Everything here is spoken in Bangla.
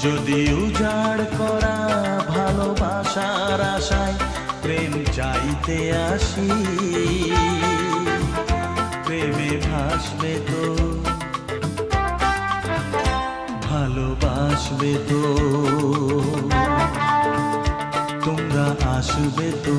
যদি উজাড় করা ভালোবাসার আশায় প্রেম চাইতে আসি, প্রেমে ভাসবে তো, ভালোবাসবে তো, তোমরা আসবে তো।